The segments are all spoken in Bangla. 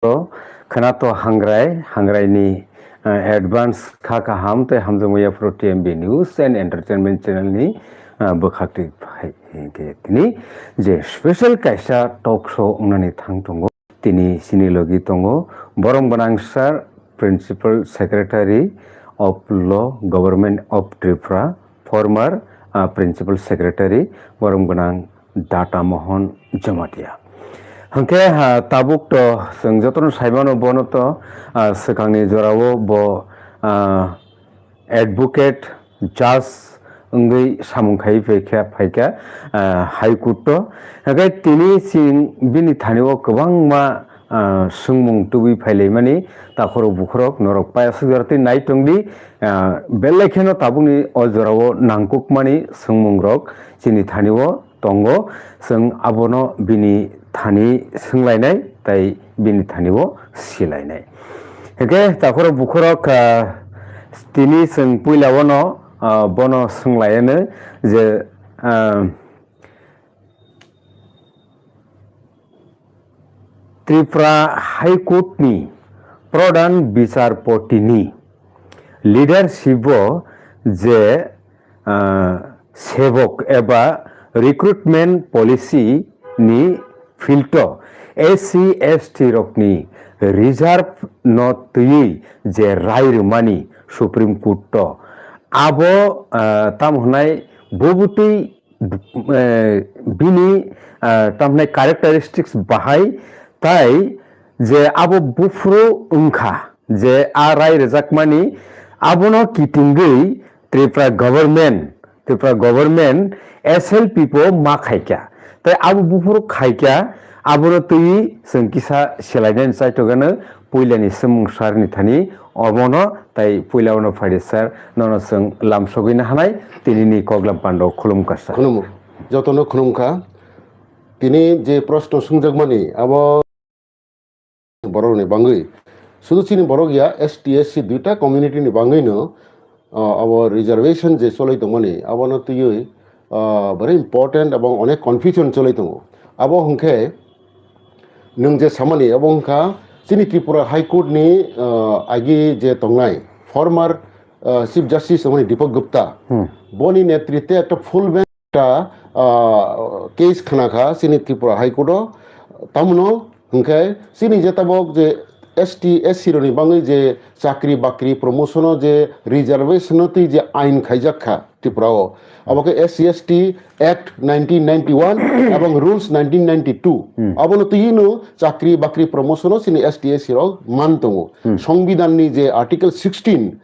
Kanato Hangrai advance Kaka Hamte Hamzamoya Pro TMB News and Entertainment Channel ni Bukhakti Tini Je Special Kaisa Talk Show Unani Thang Tongo Tini Sinilogi Tongo Borong Banangsar Principal Secretary of Law Government of Tripura former Principal Secretary Borong Banang Data Mohon Jamatia Hangke tabuk to sengjoton saibano bono to sekangni jorao bo advocate judge ungei samungkai faika high court to hangke tini sing bini thanio kwbang ma sungmung tubi phailei takhoro bukhorok norok paya sugarti nai tongdi bellekheno tabungni ojorao nangkukmani sungmungrok chini thanio tongo seng abono bini thani sunglainai tai bini thanibo silainai heke takhoro bukhorok tini sung puilawono bono sunglaiyane je Tripura High Court ni Pradhan বিচারপতি ni leadership je sevok eba recruitment policy ni filto SC ST rokni reserve not tui je rai rumani Supreme Court to abo tam hunai bobuti bini tam hunai characteristics bahai tai je abo bufro ungkha je a rai rejakmani abono kitingui Tripura government SLP po ma khaikya tai abo bufro khaikya aboro tui sengkisa selainen saitogana puilani semungsarni thani obono tai puilaono faidesar nono seng lamsogina hanai tinini koglam pando khulumkasa khulumu jotono khulumka tini je proshno sungjagmani abo boroni bangui শুধু চিনি বড় গিয়া ST SC দুইটা কমিউনিটি নি বাঙ্গইনো abo reservation je solai tongmani abono tuyui very important এবং অনেক কনফিউশন চলাই দङ abo hongke nung je samani abo hongka chini Tripura High Court ni agi je tongnai former Chief Justice amani Deepak Gupta boni netritwe ekta full bench ta case khanakha chini Tripura High Court tamno hongke chini je tabok je ST SC roni bangai je chakri bakri promotion je reservation ti je ain khaijakha Tripura o aboke SC ST Act 1991 এবং rules 1992 abono tiyinu chakri bakri promotion sini ST SC ro mantongo সংবিধান ni je article 16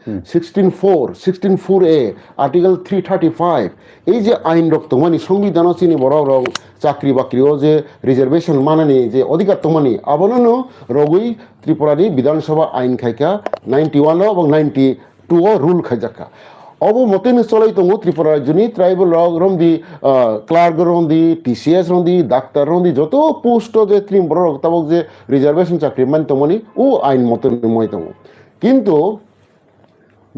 a article 335 এই যে আইন রক তোমানি সংবিধান চিনি বড় রং চাকরি বাকরি ও যে রিজার্ভেশন মানানি যে অধিকার তোমানি আবননো রগুই ত্রিপুরানি বিধানসভা আইন খাইকা 91 এবং 92 ও রুল খাইজাকা অব মতেন চলাই তঙ্গু ত্রিপুরা রাজ্যনি ট্রাইবাল রমদি ক্লার্ক রমদি TCS রমদি ডাক্তার রমদি যত পোস্ট যে ত্রিপুরা তাবক যে রিজার্ভেশন চাকরি মান তমনি ও আইন মতেন মই তঙ্গু কিন্তু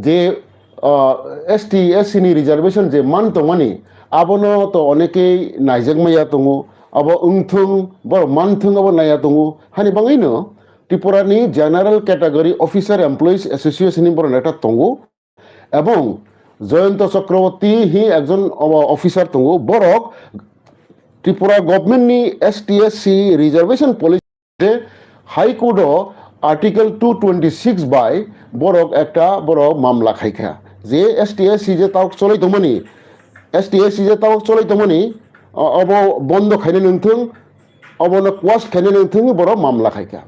যে ST SC ni reservation je man tongmani abono to onekei naijagmaya tongo abo ungthung bor manthung abo naya tongo hani bangaino Tripura ni General Category Officer Employees Association ni bor neta tongo এবং জয়ন্ত চক্রবর্তী হি একজন অফিসার তঙ্গু বরক ত্রিপুরা গভর্নমেন্ট নি ST SC reservation policy high court article 226 বাই বরক একটা বড় মামলা খাইখা যে ST SC যে তাও চলাই তমনি ST SC যে তাও চলাই তমনি অব বন্ধ খাইনে নথুং অবন কোয়াস খাইনে নথুং বড় মামলা খাইখা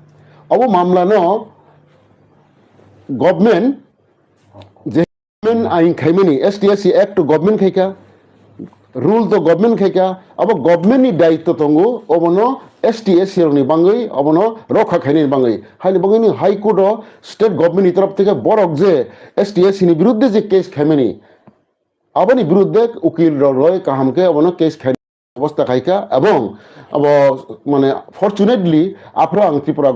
অব মামলা ন government ain khaimani ST SC Act to government khaika rule to government khaika abo government ni daitto tongo obono ST SC ni bangai obono rokha khaini bangai haini bangai ni high court state government ni taraf theke borok je ST SC ni biruddhe je case khaimani aboni biruddhe ukil roy kahamke obono case khai অবস্থা খাইকা এবং মানে ফরচুনেটলি আফ্রা আং ত্রিপুরা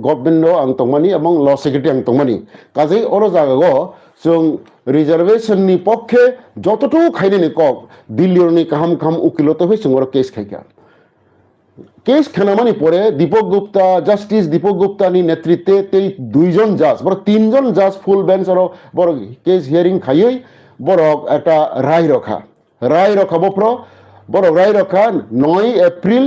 গভর্নমেন্ট আং তংমানি এবং ল সেক্রেটারি আং তংমানি কাজেই অর জায়গা जों रिजार्वेशन नि पक्षे যতটুকু খাইনি কক দিল্লির নি কাহাম কাহাম উকিলতে হই जों কেস খাইকা কেস খেনামানি পরে দীপক গুপ্তা জাস্টিস দীপক গুপ্তানি নেতৃত্বে এই দুইজন জাজ বড় তিনজন জাজ ফুল বেঞ্চ আর বড় কেস হিয়ারিং খাইয়ে বড় একটা রায় রখা বপ্র বড় রায় রখা 9 এপ্রিল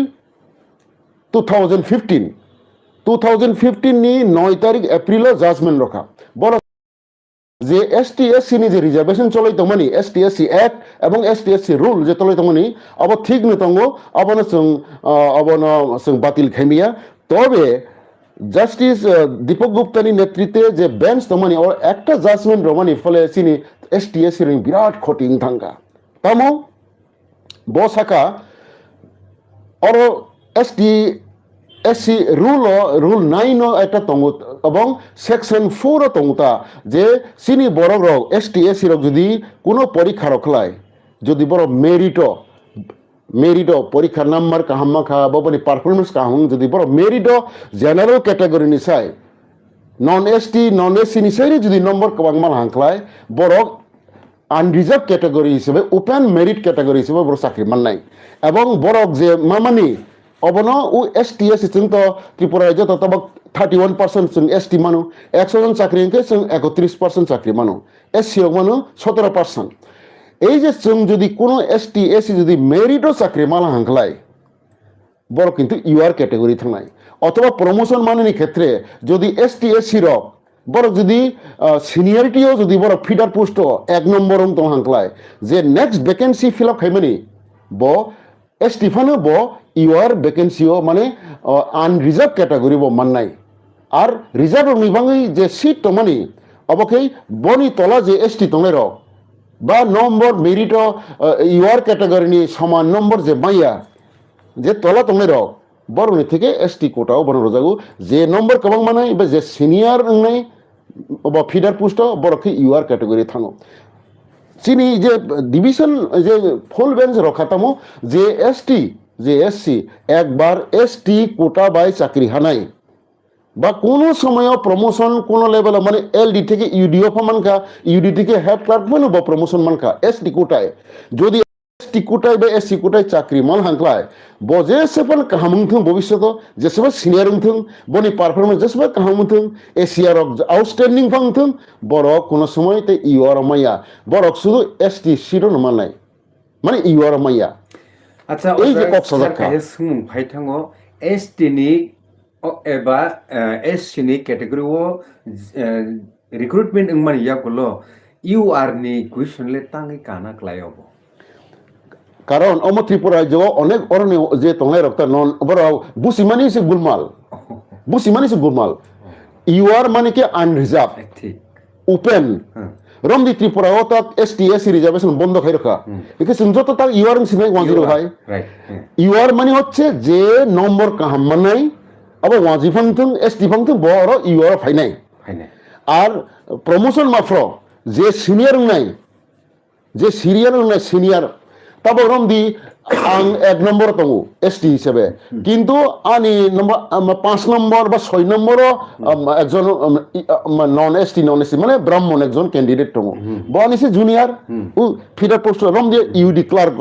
2015 নি 9 তারিখ এপ্রিল জাজমেন্ট রখা বড় যে এসটি এসসি নি যে রিজার্ভেশন চলাইতো মানি এসটি এসসি অ্যাক্ট এবং এসটি এসসি রুল যে চলাইতো মানি আবার ঠিক নতঙ্গ আবন বাতিল খেমিয়া তবে জাস্টিস দীপক গুপ্তানি নেতৃত্বে যে বেঞ্চ তমানি একটা জাজমেন্ট রমানি ফলে চিনি এসটি এসসি বিরাট খটিং থাঙ্কা তামো বসাকা আর এসটি এসসি রুল 9 একটা তঙ্গ এবং সেকশন 4 তঙ্গতা যে চিনি বড় রক এসটি এসসি রক যদি কোনো পরীক্ষা রখলায় যদি বড় মেরিট পরীক্ষার নাম্বার কাহাম্মা খা বনি পারফরমেন্স কাহুং যদি বড় মেরিট জেনারেল ক্যাটাগরি নিসাই নন এসটি নন এসসি নিসাই যদি নম্বর কবাংমান হাংখ্লায় বড় আনরিজার্ভ ক্যাটাগরি হিসেবে ওপেন মেরিট ক্যাটাগরি হিসেবে বড় চাকরি মাননাই এবং বড় যে মামানি অবন ও এসটি এসসি जों তো ত্রিপুরা রাজ্য তব 31% जों এসটি মানু 100 জন চাকরি হইকে जों 31% চাকরি মানু এসসি রক মানু 17%। এই যে जों যদি কোনো এসটি এসসি যদি মেরিটও চাকরি মালা হাংখ্লায় বড় কিন্তু ইউআর ক্যাটাগরি থাকনাই অথবা প্রমোশন মাননি ক্ষেত্রে যদি এসটি এসসি রক বড় যদি সিনিয়রিটিও যদি বড় ফিডার পোস্ট 1 নম্বর তো হাংখ্লায় যে নেক্সট ভ্যাকেন্সি ফিল আপ খাইমানি ব এসটি ফানো ব ইউআর ভ্যাকেন্সিও মানে আনরিজার্ভ ক্যাটাগরি ব মাননাই আর রিজার্ভ নিবাঙ্গই যে সিট তো মানি অবকেই বনি তলা যে এসটি তংলাই রক বা নম্বর মেরিট ইউআর ক্যাটাগরি নি সমান নম্বর যে মাইয়া যে তলা তংলাই রক বড়নি থেকে এসটি কোটাও বড় রোজাগু যে নম্বর কবাং মানাই বা যে সিনিয়র নাই বা ফিডার পোস্ট বড়কে ইউআর ক্যাটাগরি থাঙো চিনি যে ডিভিশন যে ফুল বেঞ্চ রখাতামো যে এসটি যে এসসি একবার এসটি কোটা বাই চাকরি হানাই বা কোনো সময় প্রমোশন কোনো লেভেল মানে এলডি থেকে ইউডিও মানকা ইউডি থেকে হেড ক্লার্ক মানে বা প্রমোশন মানকা এসটি কোটায় যদি এসটি কোটায় বা এসসি কোটায় চাকরি মান হাংখ্লায় বজে সেপন কাহামুংথং ভবিষ্যৎ যেসব সিনিয়র থং বনি পারফরমেন্স যেসব কাহামুংথং এশিয়ার আউটস্ট্যান্ডিং ফাংথং বড় কোনো সময় তে ইউআর মাইয়া বড় শুধু এসটি সিরো নমানাই মানে ইউআর মাইয়া আচ্ছা এই যে কক্সবাজার সুং ফাইথাঙ্গ এসটি নি এবা এসসি নি ক্যাটাগরি ও রিক্রুটমেন্ট মানে ইয়াগুলো ইউআর নি কুইশনলে তাঙ্গি কানা ক্লাইব কারণ অম ত্রিপুরা রাজ্য অনেক অরণ্য যে তংলাই রক্ত নন বড় বুসিমানি সে গুলমাল ইউআর মানে কি আনরিজার্ভ ওপেন রমদি ত্রিপুরা ও তাক এসটি এসসি রিজার্ভেশন বন্ধ খাই রাখা একে যত তাক ইউআর সিনাই 10 ভাই ইউআর মানে হচ্ছে যে নম্বর কাহাম মানাই আবার ওয়াজি ফাংথং এসটি ফাংথং বড় ইউআর ফাইনাই আর প্রমোশন মাফ্র যে সিনিয়র নাই সিনিয়র তারপর রমদি আং 1 নম্বর তঙ্গু এসটি হিসেবে কিন্তু আনি নম্বর 5 নম্বর বা 6 নম্বর একজন নন এসটি মানে ব্রাহ্মণ একজন ক্যান্ডিডেট তঙ্গু বনিছে জুনিয়র উ ফিডার পোস্ট রমদি ইউডি ক্লার্ক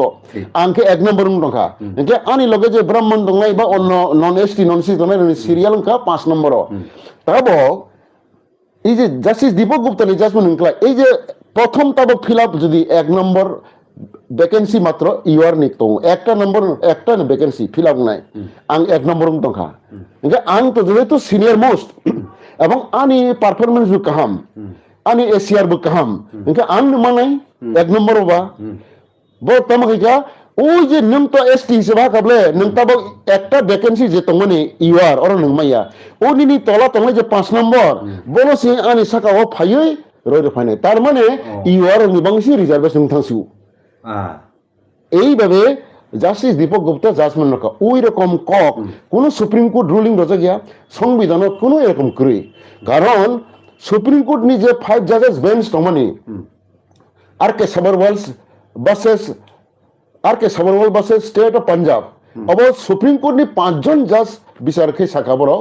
আংকে 1 নম্বর টঙ্কা একে আনি লগে যে ব্রাহ্মণ তংলাই বা অন্য নন এসটি নন সি তংলাই সিরিয়াল কা 5 নম্বর তারপর এই যে জাস্টিস দীপক গুপ্তা নি জাজমেন্ট এই যে প্রথম তাব ফিল আপ যদি 1 নম্বর ভ্যাকেন্সি মাত্র ইউআর নিক তো একটা নম্বর একটা ভ্যাকেন্সি ফিল আপ নাই আং 1 নম্বর টঙ্কা একে আং তো যেহেতু সিনিয়র মোস্ট এবং আনি পারফরমেন্স বু কাহাম আনি এসিআর বু কাহাম একে আং মানাই 1 নম্বর বা ব তমকা ওই যে নং তো এসটি হিসেবে কাবলে নং তাব একটা ভ্যাকেন্সি যে তমনি ইউআর অর নং মাইয়া ও নিনি তলা তমলে যে 5 নম্বর বলো সে আনি সাকা ও ফাইই রইরে ফাইনাই তার মানে ইউআর নিবাংশি রিজার্ভেশন থাংসু এইভাবে জাস্টিস দীপক গুপ্তা জাজমেন্ট রাখা ওই রকম কক কোন সুপ্রিম কোর্ট রুলিং রয়েছে গিয়া সংবিধান কোনো এরকম করি কারণ সুপ্রিম কোর্ট নি যে 5 জাজেস বেঞ্চ তমানি R K Sabharwal versus state of Punjab অব সুপ্রিম কোর্ট নি 5 জন জাজ বিচার খে শাখা বড়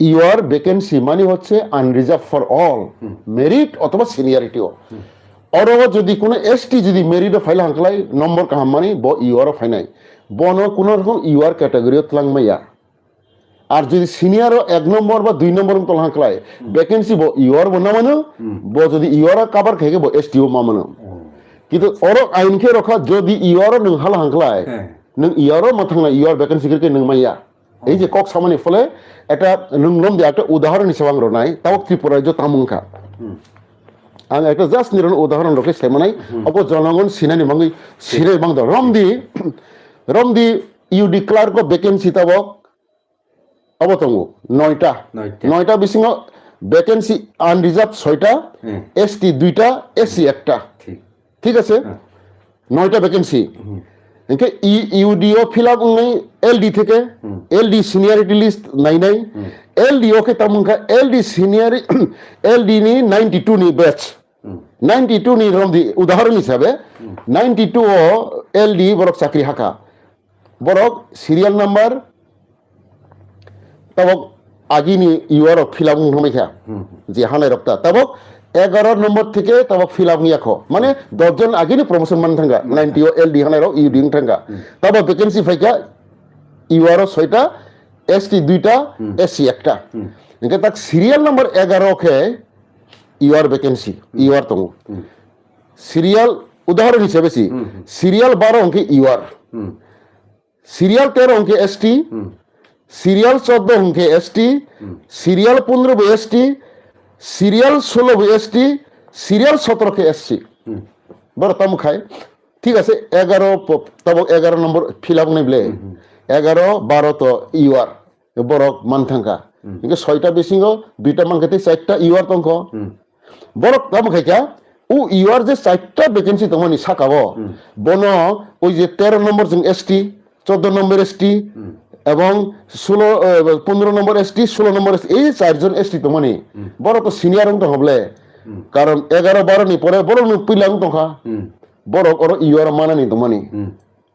ইউআর ভ্যাকেন্সি মানে হচ্ছে আনরিজার্ভ ফর অল মেরিট অথবা সিনিয়রিটিও और যদি কোনো এসটি যদি মেরিট ফাইল হাংকলাই নম্বর কাহাম মানে ব ইউআর ফাইনাই বনো কোনো রকম ইউআর ক্যাটাগরিও তলাংমাইয়া আর যদি সিনিয়রও 1 নম্বর বা 2 নম্বর তলাংক্লায় ভ্যাকেন্সি ব ইউআর বনা মানো ব যদি ইউআর কাবার খাইকে ব এসটিও মামানো কিন্তু অর আইনকে রখা যদি ইউআরও নং হালা হাংক্লায় নং ইউআরও মাথাংলা ইউআর ভ্যাকেন্সি কে নং মাইয়া এই যে কক সামানি ফলে একটা নংলম দিয়ে একটা উদাহরণ হিসেবে আং রনাই তাও ত্রিপুরা যে তামুংখা आं एक जस्ट निरन उदाहरण रखे सेमनाय अबो जनगण सिनानि मंगै सिरे बांग रमदी यूडी क्लार्क को वैकेंसी तबक अबो तंगो 9टा बिसिङाव वैकेंसी আনরিজার্ভ 6টা এসটি 2টা এসসি 1টা ঠিক আছে 9টা वैकेंसी इनके ইউডিও ফিলআপ নাই এলডি থেকে এলডি সিনিয়রিটি লিস্ট নাই এলডি ওকে তামুঙ্কা এলডি সিনিয়র এলডি নি 92 নি ব্যাচ 92 নি রমদি উদাহরণ হিসাবে 92 ও এলডি বরক চাকরি হাকা বরক সিরিয়াল নাম্বার তবক আগিনি ইউআর ফিলআপ হমেখা যে হানাই রক্তা তবক 11 নম্বর থেকে তবক ফিলআপ ইয়াখো মানে 10 জন আগিনি প্রমোশন মান থাঙ্গা 90 ও এলডি হানাই র ইউডি থাঙ্গা তবক ভ্যাকেন্সি ফাইকা ইউআর 6টা এসটি 2টা এসসি 1টা इनके तक सीरियल नंबर 11 के यूआर वैकेंसी यूआर तो सीरियल उदाहरण हिसाब से सीरियल 12 अंक यूआर सीरियल 13 अंक एसटी सीरियल 14 अंक ST serial 15 ST serial 16 ST serial 17 के एससी बड़ तम खाए ठीक है 11 तब 11 नंबर फिलआप नहीं ब्ले 11 12 तो यूआर बरक मानथांका इनके 6टा बिसिङाव 2टा मानखाते 4टा यूआर तंख बरक तम खायका उ यूआर जे 4टा वैकेंसी तमनि साकाबो बनो ओइ जे 13 नम्बर जों एसटी 14 नम्बर एसटी এবং 15 নম্বর এসটি 16 নম্বর এই চারজন এসটি তমনি বড় তো সিনিয়র তো হবলে কারণ 11 12 নি পরে বড় নি পিলাং তখা বড় অর ইউআর মানানি তমনি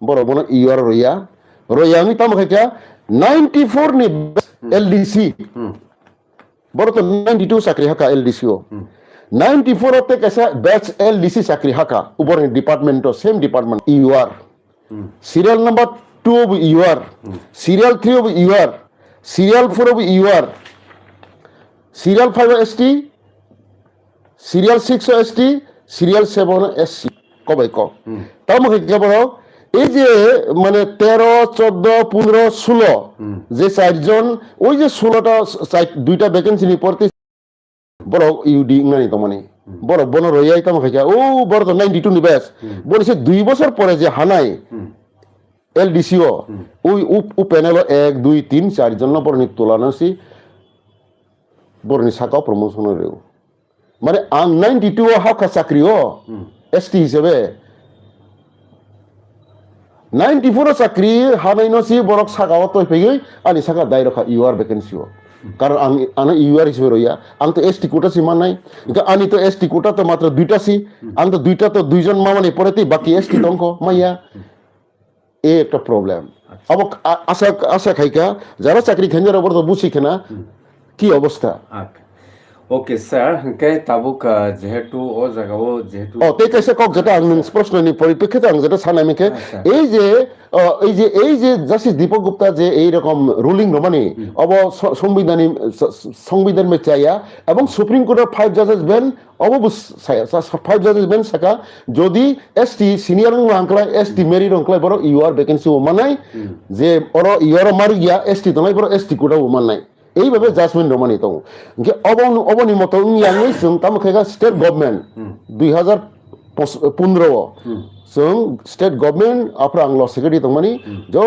বড় বড় ইউআর রইয়া আমি তম খাইকা 94 নি एलडीसी बड़ो तो 92 चाकरी हाका एलडीसी ओ 94 होते कैसा बैच एलडीसी चाकरी हाका ऊपर डिपार्टमेंट तो same department UR serial number 2 of UR serial 3 of UR serial 4 of UR serial 5 ST serial 6 ST serial 7 SC कबाय को तब मके के बड़ो এই যে মানে 13 14 15 16 যে চারজন ওই যে 16টা 2টা ভ্যাকেন্সি নি পড়তে বড় ইউডি নাই তো মানে বড় বন রইয়াই তো খাইয়া ও বড় তো 92 নি ব্যাস বলেছে 2 বছর পরে যে হানাই এলডিসিও ওই ও প্যানেল 1 2 3 4 জন পর নি তোলানাসি বড়নি সাকা প্রমোশন রেও মানে আং 92 হাকা চাকরিও এসটি হিসেবে 94 চাকরি হানাইনসি বরক সাগাও তো ফেগৈ আনি সাকা দাইরখা ইউআর ভ্যাকেন্সিও কারণ আনা ইউআর হিসেবে রইয়া আং তো এসটি কোটা সি মানাই আনি তো এসটি কোটা তো মাত্র 2টা সি আং তো 2টা তো 2 জন মামানি পরেতেই বাকি এসটি তংক মাইয়া এই একটা প্রবলেম अब আশা আশা খাইকা যারা চাকরি খেঞ্জার উপর তো বুঝি কেনা কি অবস্থা ओके सर के ताबुक जेहेतु ओ जगाव जेहेतु ও তে कैसे কক যেটা আং প্রশ্ননি পরিপ্রেক্ষিতে আং যেটা সানামিকে এই যে জাস্টিস দীপক গুপ্তা যে এই রকম রুলিং মানে অব সংবিধান মে চাইয়া এবং সুপ্রিম কোর্টের 5 জাজেস বেন অববুস 5 জাজেস বেন সাকা যদি এসটি সিনিয়র আংকলা এসটি মেরি রংকলা বড় ইউআর ভ্যাকেন্সি ও মানাই যে ওর ইউআর মারি গিয়া এসটি তনাই বড় এসটি কোটা ও মানাই এইভাবে জাজমেন্ট রমানি তো অবনিমত ইয়াংই जों তামখাইগা স্টেট গভর্নমেন্ট 2015 जों स्टेट गवर्नमेंट आफ्रा आंग्ल सेक्रेटारि तंमानी जो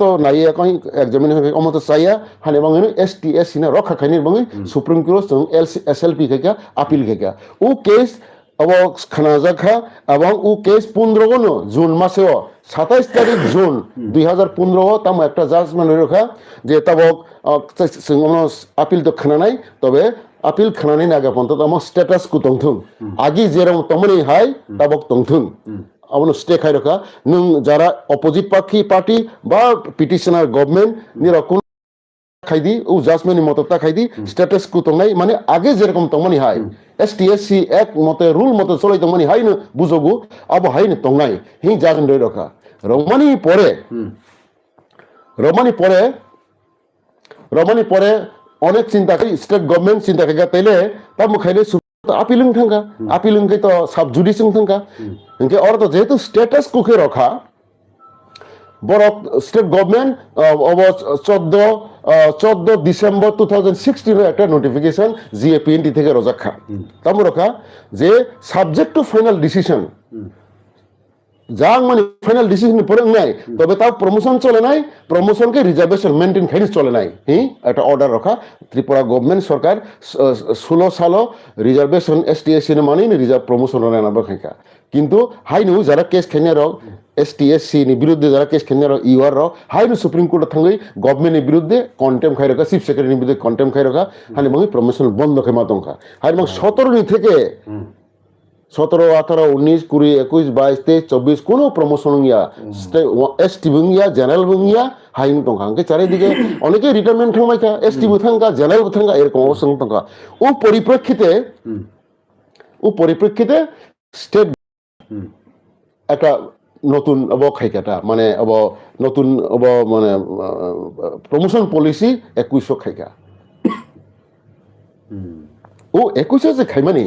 तो नाये कहीं एग्जामिनेशन अमत साया हाने बांगनो एसटी एससी ना रखा खाइनि बांगै सुप्रीम कोर्ट जों एसएलपी खाइका अपील खाइका उ केस अब खानाजाखा এবং उ केस 15 গনো জুন মাসে 27 তারিখ জুন 2015 তাম একটা জাজমেন্ট রখা যে তবক আপিল তো খানা নাই তবে আপিল খানানি নাগে পন্ত তাম স্ট্যাটাস কু তংথুং আগি যেরম তমনি হাই তবক তংথুং আবনো স্টে খাই রখা নং যারা অপোজিট পার্টি বা পিটিশনার গভর্নমেন্ট নিরকম খাইদি ও জাজমেন্ট মততা খাইদি স্ট্যাটাস কু তংনাই মানে আগে যেরকম তমনি হাই এসটিএসসি এক মতে রুল মতে চলাই তমনি হাই ন বুঝগু আব হাই ন তংনাই হি জাগন দই রখা রমানি পরে রমানি পরে অনেক চিন্তা করি স্টেট গভর্নমেন্ট চিন্তা করে তাইলে তা মুখাইলে আপিলং থাকা আপিলংকে তো সাব জুডিশিং থাকা ইনকে অর্থ যেহেতু স্ট্যাটাস কুকে রখা বড় স্টেট গভর্নমেন্ট 14 ডিসেম্বর 2016 একটা নোটিফিকেশন জিএপিএনটি থেকে রোজাক্ষা তামু রখা যে সাবজেক্ট টু ফাইনাল ডিসিশন যা মানে ফাইনাল ডিসিশন পরে নাই তবে তাও প্রমোশন চলে নাই প্রমোশনকে রিজার্ভেশন মেনটেন খাইনি চলে নাই একটা অর্ডার রাখা ত্রিপুরা গভর্নমেন্ট সরকার 16 সাল রিজার্ভেশন এসটি এসসি মানে রিজার্ভ প্রমোশন রানাবো খাইকা কিন্তু হাইনু যারা কেস খেনে রক এসটি এসসি ni বিরুদ্ধে যারা কেস খেনে রক ইউআর রক হাইনু সুপ্রিম কোর্ট থাঙ্গই গভর্নমেন্টের বিরুদ্ধে কন্টেম্প খাই রাখা চিফ সেক্রেটারির বিরুদ্ধে কন্টেম্প খাই রাখা হানি মঙ্গি প্রমোশন বন্ধ খাই মাতঙ্কা হাই মঙ্গ 17 থেকে 17, 18, 19, 20, 21, 22, 23, 24 কোনো প্রমোশন ইয়া এসটি বুঙ্গিয়া জেনারেল বুঙ্গিয়া হাইন টঙ্কা আঙ্কে চারিদিকে অনেকে রিটায়ারমেন্ট থাঙ্গাইকা এসটি বুথাঙ্গা জেনারেল বুথাঙ্গা এরকম অবস্থা টঙ্কা ও পরিপ্রেক্ষিতে স্টেট একটা নতুন খাইকাটা মানে নতুন মানে প্রমোশন পলিসি 21 খাইকা ও 21 যে খাইমানি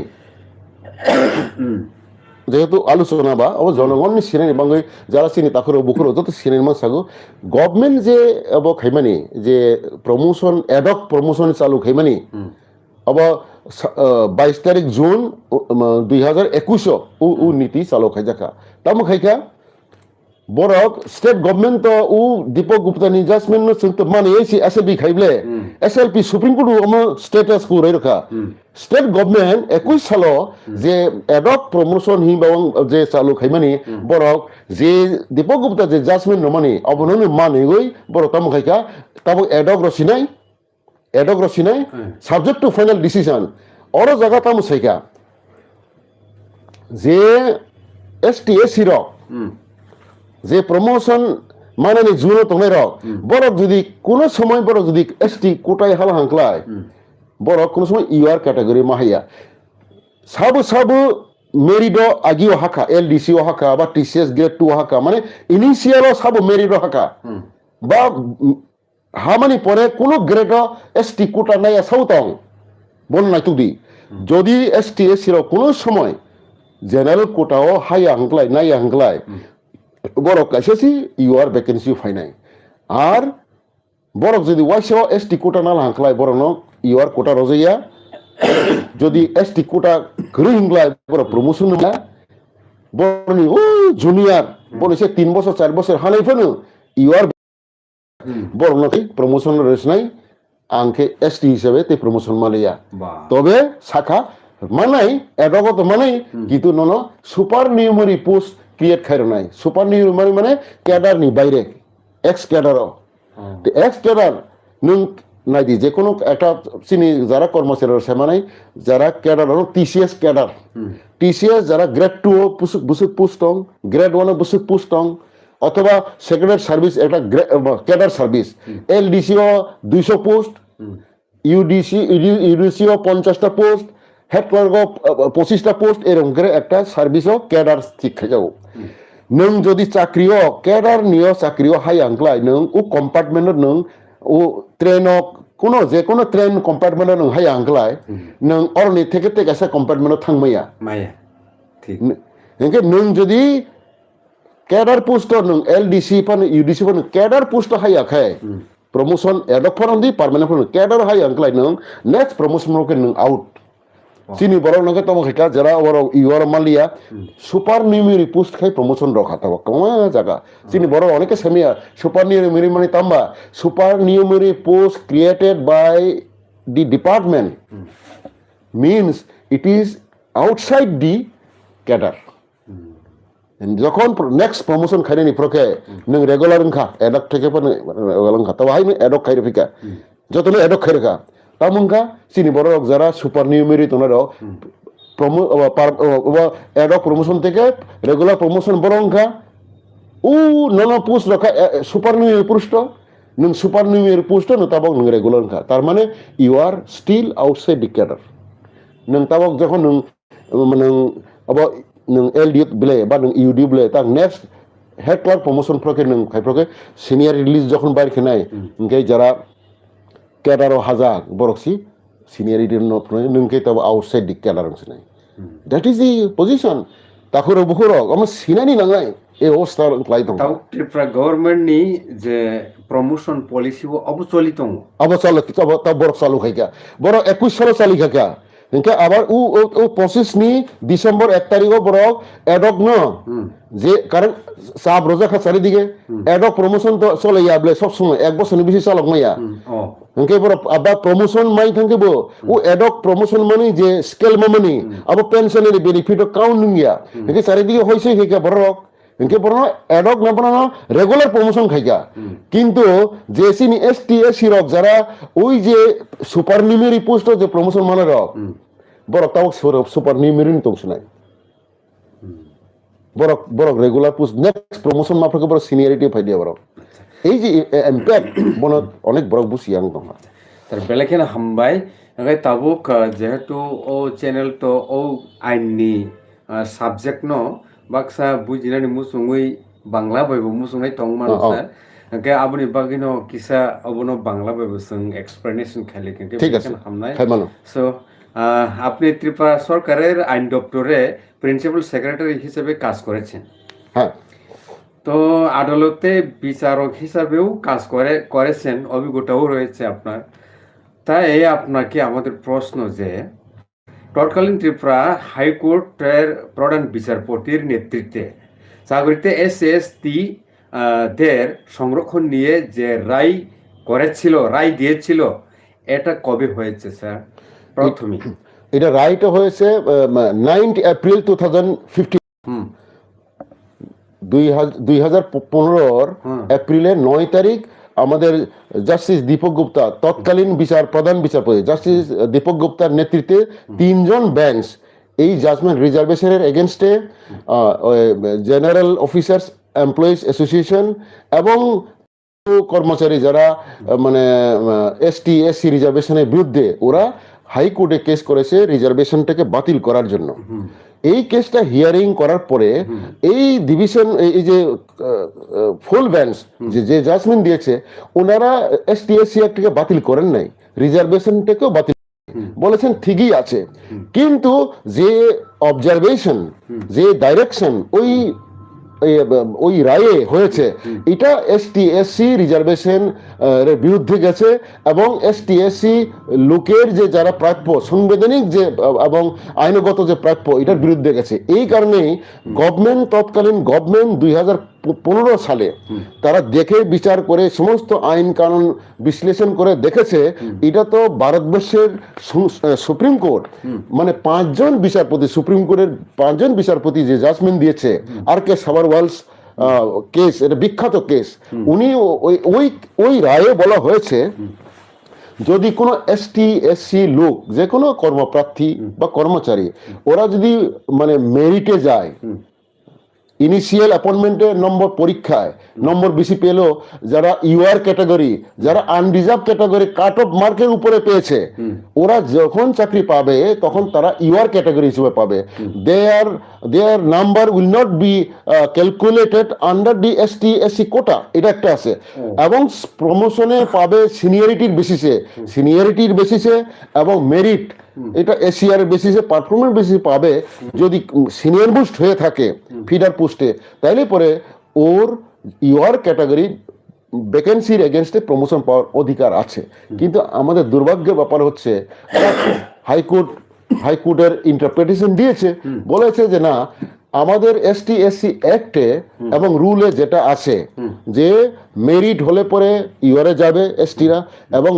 যেহেতু আলোচনা বা জনগণনি সিনেনি বাঙ্গই যারা চিনি তাকে বুকুর যত সিনেনি মানসাগো গভর্নমেন্ট যে খাইমানি যে প্রমোশন এডক প্রমোশন চালু খাইমানি 22 তারিখ জুন 2021 ও নীতি চালু খাইজাকা তামু খাইকা বরক স্টেট গভর্নমেন্ট তো ও দীপক গুপ্তানি জাজমেন্ট নো মানে এসি এসএলপি খাইবলে এসএলপি সুপ্রিম কোর্ট ও স্টেটাস কো রাখা স্টেট গভর্নমেন্ট 21 সাল যে এডক প্রমোশন হিবাং যে চালু খাইমানি বরক যে দীপক গুপ্তা যে জাজমেন্ট নো মানে অবননি মানে গই বরক তামু খাইকা তাবো এডক রসিনাই সাবজেক্ট টু ফাইনাল ডিসিশন অর জায়গা তামু সাইকা যে এসটি এসসি রক যে প্রমোশন মানে জুন তোমার বরক যদি কোনো সময় বরক যদি এসটি কোটায় হালা হাঙ্কলায় বরক কোনো সময় ইউআর ক্যাটাগরি মাহাইয়া সাবু মেরিড আগিও হাকা এলডিসিও হাকা বা টিসিএস গ্রেড 2 হাকা মানে ইনিশিয়াল সাবু মেরিড হাকা বা হামানি পরে কোনো গ্রেড এসটি কোটা নাই সাউতাং বল নাই তুদি যদি এসটি এসসি কোনো সময় জেনারেল কোটাও হাই হাঙ্কলায় নাই হাঙ্কলায় বরক কাছেছি ইউআর ভ্যাকেন্সি ফাইনাই আর বরক যদি ওয়াইসে এসটি কোটা নাল হাঙ্কলায় বরক ইউআর কোটা রজাইয়া যদি এসটি কোটা ঘুরে হিংলায় বড় প্রমোশন না বরনি ও জুনিয়র বলেছে 3 বছর 4 বছর হানাই ফেনো ইউআর বড় নাকি প্রমোশন রেস নাই আঙ্কে এসটি হিসেবে তে প্রমোশন মালিয়া তবে শাখা মানাই এডগত মানাই কিন্তু non supernumerary post create খাইরো নাই সুপার নিউমারি মানে ক্যাডার নি বাইরে এক্স ক্যাডার এক্স ক্যাডার নং নাই দি যে কোনো একটা চিনি যারা কর্মচারী আছে মানে যারা ক্যাডার হলো টিসিএস ক্যাডার টিসিএস যারা গ্রেড 2 বুসুক পোস্টং গ্রেড 1 বুসুক পোস্টং অথবা সেক্রেটারি সার্ভিস একটা ক্যাডার সার্ভিস এলডিসিও 200 পোস্ট ইউডিসিও 50টা পোস্ট হেড ক্লার্ক 25টা পোস্ট এরকম করে একটা সার্ভিসও ক্যাডার শিক্ষা যাও নং যদি চাকরিও ক্যাডার নিও চাকরিও হাই আঙ্কলাই নং ও কম্পার্টমেন্ট নং ও ট্রেন কোনো যে কোনো ট্রেন কম্পার্টমেন্ট নং হাই আঙ্কলাই নং অরনি থেকে গেছে কম্পার্টমেন্ট থাংমাইয়া ঠিক নং যদি ক্যাডার পোস্ট নং এলডিসি পান ইউডিসি পান ক্যাডার পোস্ট হাই আখায় প্রমোশন এডক ফরন্দি পার্মানেন্ট ফরন ক্যাডার হাই আঙ্কলাই নং নেক্সট প্রমোশন রকে নং আউট চিনি বড় নগে তম খাইকা যারা বড় ইউআর মালিয়া সুপার নিউমেরি পোস্ট খাই প্রমোশন রখা তব কমা জায়গা চিনি বড় অনেকে সেমিয়া সুপার নিউমেরি মানে তাম্বা supernumerary post created by the department means it is outside the cadre যখন নেক্সট প্রমোশন খাইনি প্রকে নং রেগুলার খা এডক থেকে রেগুলার খা তবে হাই এডক খাই রেখা যত এডক খাই রেখা তামুঙ্গা চিনি বড় যারা সুপার নিউমেরি তোনার এডক প্রমোশন থেকে রেগুলার প্রমোশন বরংখা ও নন পোস্ট রখা সুপার নিউমেরি পোস্ট নং সুপার নিউমেরি পোস্ট নো তাবক নং রেগুলার খা তার মানে you are still outside the cadre নং তাবক যখন নং মানে নং এলডি বলে বা নং ইউডি বলে তার নেক্সট हेड क्लार्क प्रमोशन फ्रके नों खायफ्रके सिनियर रिलीज जखन बायर खेनाय ओंके जरा कैडारो हाजा बरकसी सिनियरिटी नोट नोंके तब आउटसाइड द कैडार ओंसनाय दैट इज द पोजीशन ताखुरो बुखुरो हम सिनानि नांगाय ए अवस्था क्लाय दं ताव त्रिपुरा गवर्नमेंट नि जे प्रमोशन पॉलिसी वो अब चलित दं अब चालु तब बरक चालु खायका बरक 21 साल चालि खायका इनके आबार उ प्रोसेस नि डिसेम्बर 1 तारिखो बरक एडक न जे कारण साब रोजा खा चारिदिके एडक प्रमोशन तो चलैया बले सब समय एक बछरनि बेसि चालक माया इनके बरक आबा प्रमोशन माइ थांकेबो उ एडक प्रमोशन माने जे स्केल माने अब पेंशनरि बेनिफिट काउंट नंगिया इनके चारिदिके होइसे खायका बरक इनके बरनो एडक ना बनानो रेगुलर प्रमोशन खायका किंतु जेसिनि एसटी एससी रक जरा ओई जे सुपरन्यूमेरी पोस्ट जे प्रमोशन माने रक बरक ताव सुपरन्यूमेरी तंसनाय बरक रेगुलर पोस्ट नेक्स्ट प्रमोशन माफोरखौ बरक सिनियरिटी फायदिया बरक এই যে ইম্প্যাক্ট বনত অনেক বড় বুঝিয়াং দं তার বেলেখানে হামবাই ओमफ्राय ताबुक जेहेतु ओ चैनल तो ओ आइननि साबजेक्ट न बाक्सा बुजिनानै मुसुङै बांला बायबो मुसुङै दं मानसा के आबुनि बागिनो किसा अबनो बांला बायबो जों एक्सप्लेनेशन खाले के बेलेखाने हामनाय सो আপনি ত্রিপুরা সরকারের আইন দপ্তরে প্রিন্সিপাল সেক্রেটারি হিসেবে কাজ করেছেন হ্যাঁ তো আদালতে বিচারক হিসাবেও কাজ করেছেন অভিজ্ঞতাও রয়েছে আপনার তাই আপনাকে আমাদের প্রশ্ন যে তৎকালীন ত্রিপুরা হাইকোর্টের প্রধান বিচারপতির নেতৃত্বে সাগরিতে এসএসটি দের সংরক্ষণ নিয়ে যে রায় দিয়েছিল এটা কবে হয়েছে স্যার প্রথমে এটা রায়টা হয়েছে 9 এপ্রিল 2015 2015 এপ্রিলের 9 তারিখ আমাদের জাস্টিস দীপক গুপ্তা তৎকালীন প্রধান বিচারপতি জাস্টিস দীপক গুপ্তার নেতৃত্বে তিনজন বেঞ্চ এই জাজমেন্ট রিজার্ভেশনের এগেইনস্টে জেনারেল অফিসার্স এমপ্লয়িজ অ্যাসোসিয়েশন এবং কর্মচারী যারা মানে এসটি এসসি রিজার্ভেশনের বিরুদ্ধে ওরা হাইকোর্টে কেস করেছে রিজার্ভেশনটাকে বাতিল করার জন্য এই কেসটা হিয়ারিং করার পরে এই ডিভিশন এই যে ফুল বেঞ্চ যে জাজমেন্ট দিয়েছে ওনারা এসটিএসসি অ্যাক্টকে বাতিল করেন নাই রিজার্ভেশনটাকেও বাতিল বলেছেন ঠিকই আছে কিন্তু যে অবজারভেশন যে ডাইরেকশন ওই রায়ে হয়েছে এটা এসটিএসসি রিজার্ভেশন এর বিরুদ্ধে গেছে এবং এসটিএসসি লোকের যে যারা প্রাপ্য সাংবিধানিক যে এবং আইনগত যে প্রাপ্য এটার বিরুদ্ধে গেছে এই কারণেই তৎকালীন গভর্নমেন্ট 2015 সালে তারা দেখে বিচার করে সমস্ত আইন কানুন বিশ্লেষণ করে দেখেছে এটা তো ভারতবর্ষের সুপ্রিম কোর্ট মানে 5 জন বিচারপতি সুপ্রিম কোর্টের 5 জন বিচারপতি যে জাজমেন্ট দিয়েছে আর কে সাবারওয়ালস কেস এটা বিখ্যাত কেস উনি ওই রায়ে বলা হয়েছে যদি কোনো এসটি এসসি লোক যে কোনো কর্মপ্রার্থী বা কর্মচারী ওরা যদি মানে মেরিটে যায় ইনিশিয়াল অ্যাপয়েন্টমেন্টে নম্বর পরীক্ষায় নম্বর বেশি পেলো যারা ইউআর ক্যাটাগরি যারা আনরিজার্ভ ক্যাটাগরি কাট অফ মার্কের উপরে পেয়েছে ওরা যখন চাকরি পাবে তখন তারা ইউআর ক্যাটাগরি হিসেবে পাবে their number will not be calculated under the ST SC quota এটা একটা আছে এবং প্রমোশনে পাবে সিনিয়রিটির বেসিসে এবং মেরিট এটা এসিআর বেসিসে পারফরমেন্স বেসিসে পাবে যদি সিনিয়র মোস্ট হয়ে থাকে ফিডার পোস্টে তাইলে পরে ওর ইউআর ক্যাটাগরি ভ্যাকেন্সির এগেনস্টে প্রমোশন পাওয়ার অধিকার আছে কিন্তু আমাদের দুর্ভাগ্যের ব্যাপার হচ্ছে হাইকোর্টের ইন্টারপ্রিটেশন দিয়েছে বলেছে যে না আমাদের এসটি এসসি অ্যাক্টে এবং রুলে যেটা আছে যে মেরিট হলে পরে ইউআরে যাবে এসটিরা এবং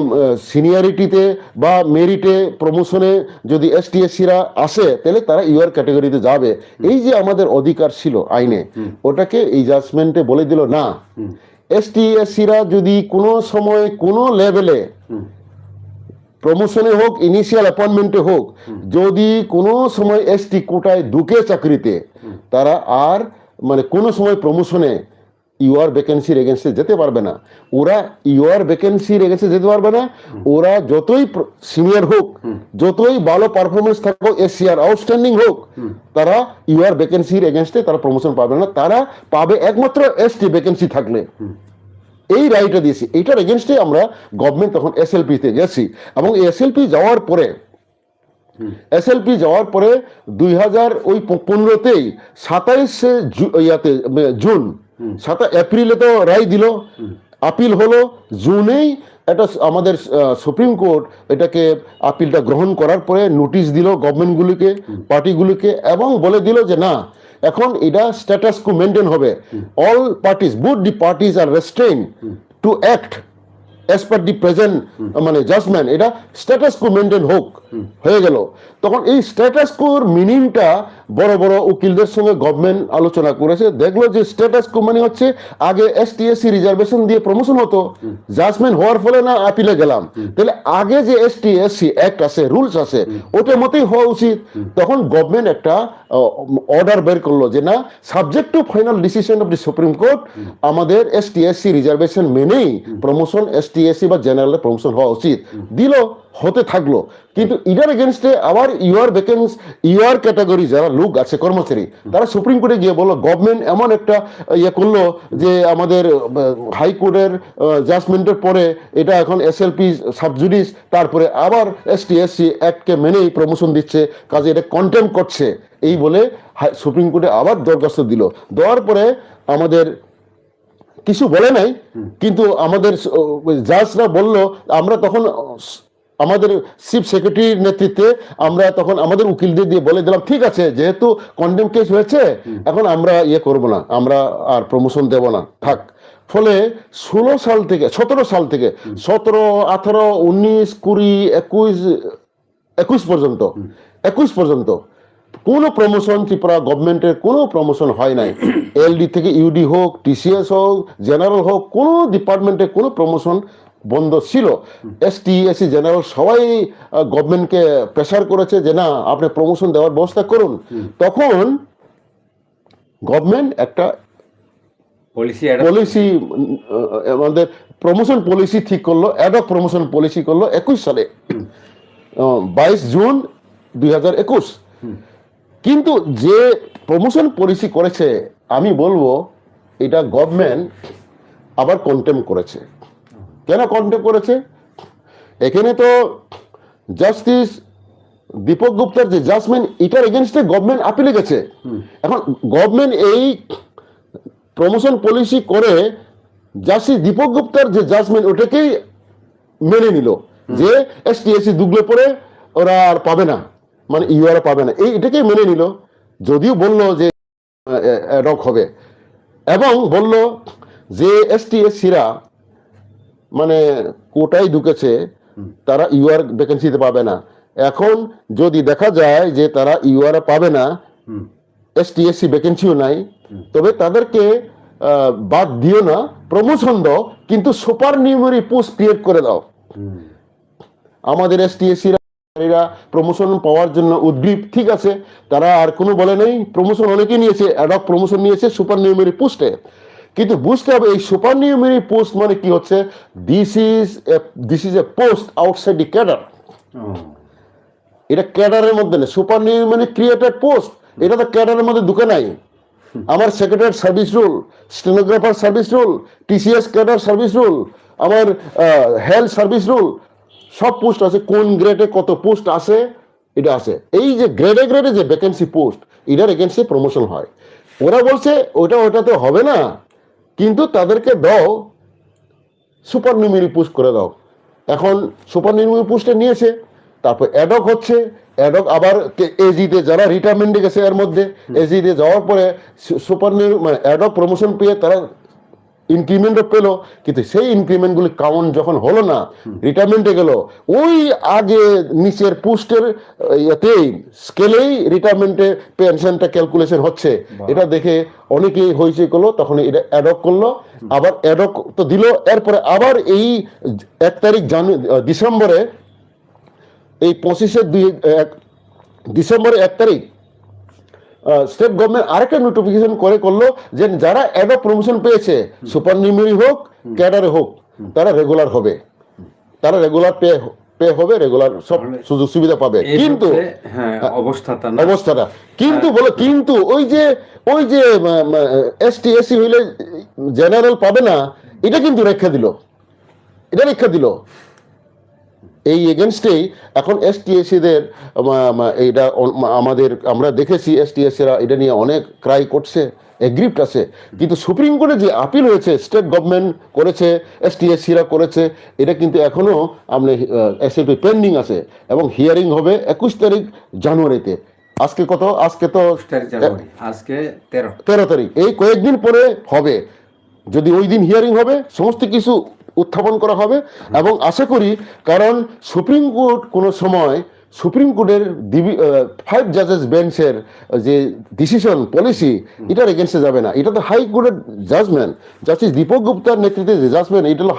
সিনিয়রিটিতে বা মেরিটে প্রমোশনে যদি এসটি এসসিরা আসে তাহলে তারা ইউআর ক্যাটাগরিতে যাবে এই যে আমাদের অধিকার ছিল আইনে ওটাকে এই জাজমেন্টে বলে দিল না এসটি এসসিরা যদি কোনো সময় কোনো লেভেলে প্রমোশনে হোক ইনিশিয়াল অ্যাপয়েন্টমেন্টে হোক যদি কোনো সময় এসটি কোটায় ঢুকে চাকরিতে তারা আর মানে কোনো সময় প্রমোশনে ইউআর ভ্যাকেন্সির এগেনস্টে যেতে পারবে না। ওরা ইউআর ভ্যাকেন্সির এগেনস্টে যেতে পারবে না। ওরা যতই সিনিয়র হোক, যতই ভালো পারফরমেন্স থাকুক, এসসিআর আউটস্ট্যান্ডিং হোক, তারা ইউআর ভ্যাকেন্সির এগেনস্টে তারা প্রমোশন পাবে না। তারা পাবে একমাত্র এসটি ভ্যাকেন্সি থাকলে। এই রাইটটা দিয়েছি। এইটার এগেনস্টে আমরা গভর্নমেন্ট তখন এসএলপিতে গেছি, এবং এসএলপি যাওয়ার পরে 2015তেই 27শে জুন, এপ্রিলে তো রায় দিল, আপিল হলো, জুনেই এটা আমাদের সুপ্রিম কোর্ট এটাকে আপিলটা গ্রহণ করার পরে নোটিশ দিল গভর্নমেন্টগুলিকে, পার্টিগুলিকে, এবং বলে দিল যে না, এখন এটা স্ট্যাটাস কো মেনটেন হবে। All parties, both the parties are restrained to act as per the present মানে জাজমেন্ট। এটা স্ট্যাটাস কো মেনটেন হোক, হয়ে গেল। তখন এই স্ট্যাটাস কোর মিনিংটা বড় বড় উকিলদের সঙ্গে গভর্নমেন্ট আলোচনা করেছে, দেখলো যে স্ট্যাটাস কো মানে হচ্ছে আগে এসটি এসসি রিজার্ভেশন দিয়ে প্রমোশন হতো, জাজমেন্ট হওয়ার ফলে না আপিলে গেলাম, তাহলে আগে যে এসটি এসসি অ্যাক্ট আছে, রুলস আছে, ওটার মতোই হওয়া উচিত। তখন গভর্নমেন্ট একটা অর্ডার বের করলো যে না, subject to final decision of the supreme court, আমাদের এসটি এসসি রিজার্ভেশন মেনেই প্রমোশন, এসটি এসসি বা জেনারেল প্রমোশন হওয়া উচিত। দিল, হতে থাকলো। কিন্তু ইডার এগেনস্টে আবার ইউআর ক্যাটাগরি যারা লোক আছে, কর্মচারী, তারা সুপ্রিম কোর্টে গিয়ে বললো গভর্নমেন্ট এমন একটা ইয়ে করলো যে আমাদের হাইকোর্টের জাজমেন্টের পরে এটা এখন এসএলপি সাবজুডিস, তারপরে আবার এসটি এসসি অ্যাক্টকে মেনেই প্রমোশন দিচ্ছে, কাজে এটা কন্টেম্প করছে, এই বলে সুপ্রিম কোর্টে আবার দরখাস্ত দিল। দেওয়ার পরে আমাদের কিছু বলে নাই, কিন্তু আমাদের জাজরা বলল, আমরা তখন আমাদের চিফ সেক্রেটারির নেতৃত্বে আমরা তখন আমাদের উকিলদের দিয়ে বলে দিলাম, ঠিক আছে, যেহেতু কন্ডেম কেস হয়েছে, এখন আমরা ইয়ে করবো না, আমরা আর প্রমোশন দেব না, থাক। ফলে 17 সাল থেকে 17, 18, 19, 20, 21 পর্যন্ত কোনো প্রমোশন ত্রিপুরা গভর্নমেন্টের কোনো প্রমোশন হয় নাই। এলডি থেকে ইউডি হোক, টিসিএস হোক, জেনারেল হোক, কোনো ডিপার্টমেন্টে কোনো প্রমোশন বন্ধ ছিল। এসটি এসসি জেনারেল সবাই গভর্নমেন্টকে প্রেসার করেছে যে না, আপনি প্রমোশন দেওয়ার ব্যবস্থা করুন। তখন গভর্নমেন্ট একটা পলিসি, আমাদের প্রমোশন পলিসি ঠিক করলো, অ্যাডক প্রমোশন পলিসি করলো 21 সালে, 22 জুন 2021। কিন্তু যে প্রমোশন পলিসি করেছে, আমি বলবো এটা গভর্নমেন্ট আবার কন্টেম্প করেছে। কেন কন্টেম্প করেছে? এখানে তো জাস্টিস দীপক গুপ্তার যে জাজমেন্ট, এটার এগেনস্টে গভর্নমেন্ট আপিলে গেছে। এখন গভর্নমেন্ট এই প্রমোশন পলিসি করে জাস্টিস দীপক গুপ্তার যে জাজমেন্ট, ওটাকেই মেনে নিল যে এসটি এসসি দুগলে পরে ওরা আর পাবে না, মানে ইউআর পাবে না, এটাকেই মেনে নিল। যদিও বললো যে অ্যাডক হবে, এবং বলল যে এসটি এসসিরা মানে কোটায় ঢুকেছে, তারা ইউআর ভ্যাকেন্সিতে পাবে না। এখন যদি দেখা যায় যে তারা ইউআর পাবে না, এসটি এসসি ভ্যাকেন্সিও নাই, তবে তাদেরকে বাদ দিও না, প্রমোশন দাও, কিন্তু সুপার নিউমারি পোস্ট ক্রিয়েট করে দাও। আমাদের এসটি এসসিরা প্রমোশন পাওয়ার জন্য উদ্গ্রীব, ঠিক আছে, তারা আর কোনো বলে নেই, প্রমোশন অনেকেই নিয়েছে, অ্যাডক প্রমোশন নিয়েছে সুপার নিউমারি পোস্টে। কিন্তু বুঝতে হবে এই সুপার নিউমারি পোস্ট মানে কি হচ্ছে, this is a post outside the cadre. এটা ক্যাডারের মধ্যে নেই, সুপার নিউমারি ক্রিয়েটেড পোস্ট, এটা তো ক্যাডারের মধ্যে ঢুকে নাই। আমার secretary service rule, stenographer service rule, TCS cadre service rule, আমার হেলথ সার্ভিস রুল, সব পোস্ট আছে, কোন গ্রেডে কত পোস্ট আছে এটা আছে। এই যে গ্রেডে গ্রেডে যে ভ্যাকেন্সি পোস্ট, এটার এগেন্সে প্রমোশন হয়। ওরা বলছে ওটাতে হবে না, কিন্তু তাদেরকে দাও সুপার নিউমারি পোস্ট করে দাও। এখন সুপার নিউমারি পোস্টে নিয়েছে, তারপর অ্যাডক হচ্ছে, অ্যাডক আবার এজিতে যারা রিটায়ারমেন্টে গেছে, এর মধ্যে এজিতে যাওয়ার পরে সুপার মানে অ্যাডক প্রমোশন পেয়ে তারা ইনক্রিমেন্টও পেলো, কিন্তু সেই ইনক্রিমেন্টগুলি কাউন্ট যখন হলো না, রিটায়ারমেন্টে গেল, ওই আগে নিচের পোস্টের এতেই স্কেলেই রিটায়ারমেন্টে পেনশনটা ক্যালকুলেশন হচ্ছে। এটা দেখে অনেকেই হয়েছে করলো, তখন এটা অ্যাডক করলো, আবার অ্যাডক তো দিল। এরপরে আবার এই 1 তারিখ ডিসেম্বরে, এই 25 ডিসেম্বরে 1 তারিখ স্টেট গভর্নমেন্ট আরেকটা নোটিফিকেশন করলো যে যারা অ্যাডপ প্রমোশন পেয়েছে সুপার নিউমারি হোক ক্যাডারে হোক তারা রেগুলার হবে, তারা রেগুলার পে হবে, রেগুলার সব সুযোগ সুবিধা পাবে। কিন্তু অবস্থাটা কিন্তু বলে কিন্তু ওই যে এসটি এসসি হইলে জেনারেল পাবে না, এটা কিন্তু রেখা দিল এই এগেনস্টেই এখন এসটিএসসিদের এইটা আমরা দেখেছি এসটিএসসিরা এটা নিয়ে অনেক ক্রাই করছে, এগ্রিপ্ট আছে, কিন্তু সুপ্রিম কোর্টে যে আপিল হয়েছে স্টেট গভর্নমেন্ট করেছে, এসটিএসসিরা করেছে, এটা কিন্তু এখনো এসএপি পেন্ডিং আছে এবং হিয়ারিং হবে 21 তারিখ জানুয়ারিতে। আজকে কত? আজকে তো 13 তারিখ, এই কয়েকদিন পরে হবে। যদি ওই দিন হিয়ারিং হবে, সমস্ত কিছু উত্থাপন করা হবে এবং আশা করি, কারণ সুপ্রিম কোর্ট কোনো সময় সুপ্রিম কোর্টের 5 জাজেস বেঞ্চের যে ডিসিশন পলিসি এটার এগেনস্টে যাবে না। এটা তো হাইকোর্টের জাজমেন্ট, জাস্টিস দীপক গুপ্তার নেতৃত্বে যে জাজমেন্ট, এটা হলো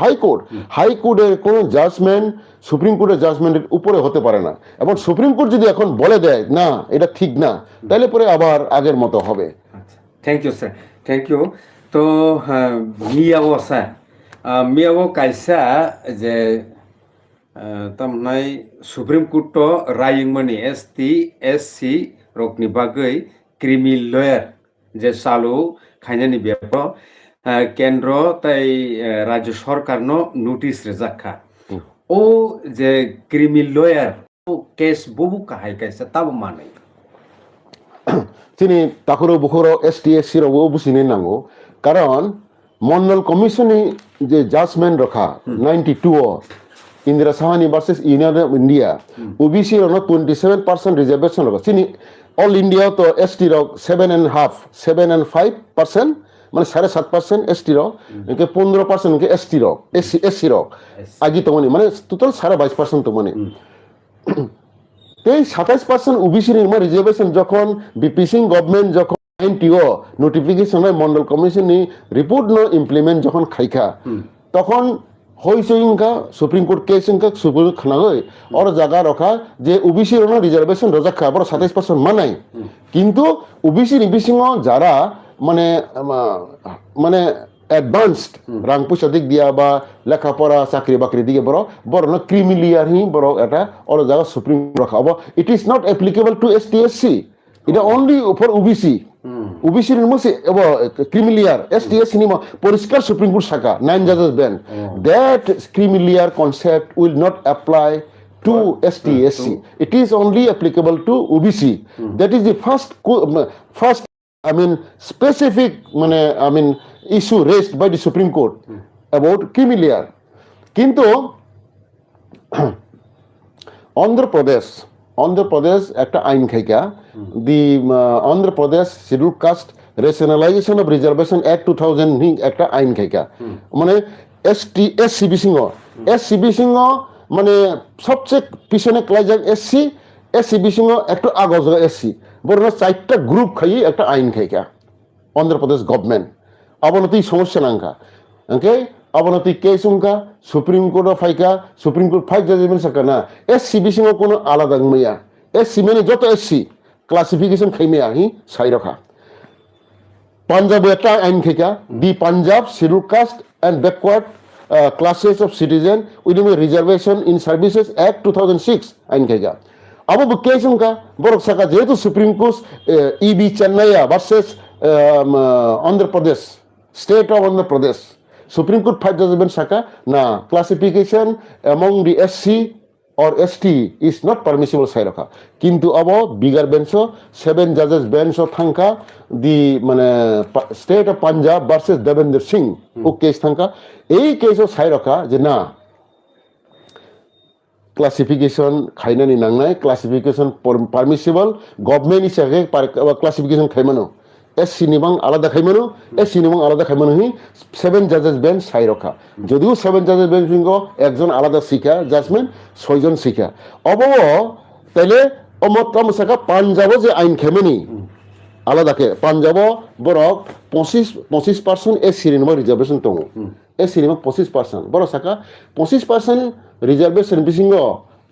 হাইকোর্টের কোনো জাজমেন্ট সুপ্রিম কোর্টের জাজমেন্টের উপরে হতে পারে না। এবং সুপ্রিম কোর্ট যদি এখন বলে দেয় না এটা ঠিক না, তাহলে পরে আবার আগের মতো হবে। Thank you sir, thank you. তো মিয়াবো স্যার, মিয়াবো কাইসা যে তামনাই সুপ্রিম কোর্ট রায়िंगमानि एसटी एससी रकनि बागै क्रिमि लयार जे चालु खायनानि बेखौ केन्द्र ताई राज्य सरकारनो नोटिस रेजाखा ओ जे क्रिमि लयार केस बबु काहाय कायसा ताबो मानै তিনি তাকুরো বুকুরো এসটিএসসি রবো বুঝিনে নাঙ্গো, কারণ মন্ডল কমিশনে যে জাজমেন্ট রখা 92 Indira Sawhney versus union of India OBC র 27% রিজার্ভেশন রখা চিনি অল ইন্ডিয়া তো এসটি র 7.5% মানে 7.5% এসটি র 15% এসটি র এসসি র আগি তো মানে টোটাল 22% তো মানে এই 27% ওবিসি নির্মা রিজার্ভেশন যখন বিপি সিং গভর্নমেন্ট যখন 90 নোটিফিকেশন মন্ডল কমিশন রিপোর্ট ন ইমপ্লিমেন্ট যখন খাইখা তখন হইসইংকা সুপ্রিম কোর্ট কেস ইংকা সুপ্রিম খানাগই আর জায়গা রখা যে ওবিসি র রিজার্ভেশন রজাখা বড় 27% মানাই, কিন্তু ওবিসি নিবিসিং যারা মানে অ্যাডভান্সড রাং পয়সা দিক দিয়া বা লেখাপড়া চাকরি বাকরি দিকে বড় না ক্রিমিলিয়ার হি বড় এটা অল জায়গা সুপ্রিম রাখা হবো। It is not applicable to STSC, এটা অনলি ফর ওবিসি। ওবিসি এর মধ্যে ক্রিমিলিয়ার এসটিএসসি নিমা পরিষ্কার সুপ্রিম কোর্ট শাখা 9 জাজেস bench that creamy layer concept will not apply to STSC. It is only applicable to OBC. That is the first specific issue raised by the Supreme Court about creamy layer. কিন্তু অন্ধ্রপ্রদেশ একটা আইন খাইকা দি Andhra Pradesh schedule caste rationalisation of reservation act 2000 একটা আইন খাইকা মানে এসসিবি সিংহ মানে সবচেয়ে পিছনে ক্লাইজাক এসসিবি সিংহ একটু আগজ এসসি বড় 4টা গ্রুপ খাই একটা আইন খাইকা অন্ধ্রপ্রদেশ গভর্নমেন্ট অবনতি সমস্যা নাঙ্কা ওকে অবনতি কেস উঙ্কা সুপ্রিম কোর্ট ফাইকা সুপ্রিম কোর্ট 5 জাজমেন্ট সাকা না এসসিবি সিংহ কোনো আলাদা মেয়া এসসি মানে যত এসসি ক্লাসিফিকেশন খাইমেয়া হি সাই রাখা। পাঞ্জাবে একটা আইন খাইকা the Punjab scheduled caste and backward classes of citizen within the reservation in services act 2006 ain kega abo bukesun ka borok saka jehetu supreme court eb chennaiya versus andhra pradesh state of andhra pradesh supreme court 5 judgment saka na classification among the SC or ST is not permissible sai rakha, kintu abo bigger bench 7 judges bench thanka the state of Punjab versus Devendra Singh o case thanka এই কেস সাই রাখা যে না ক্লাসিফিকেশন খাইনানি নাংনাই ক্লাসিফিকেশন পারমিসিবল গভর্নমেন্ট হিসাবে ক্লাসিফিকেশন খাইমানো এসসি নিবাং আলাদা খাইমানো এসসি নিবাং আলাদা খাইমানো হি 7 জাজেস বেঞ্চ সাই রাখা, যদিও 7 জাজেস বেঞ্চ একজন আলাদা শিখা জাজমেন্ট 6 জন শিখা অব তাইলে অমতম শাখা পাঞ্জাব যে আইন খাইমানি আলাদাকে পাঞ্জাব বরক 25% এসসি নিবা রিজার্ভেশন দङ এসসি নিবা 25% বড় শাখা 25% রিজার্ভেশন বিসিং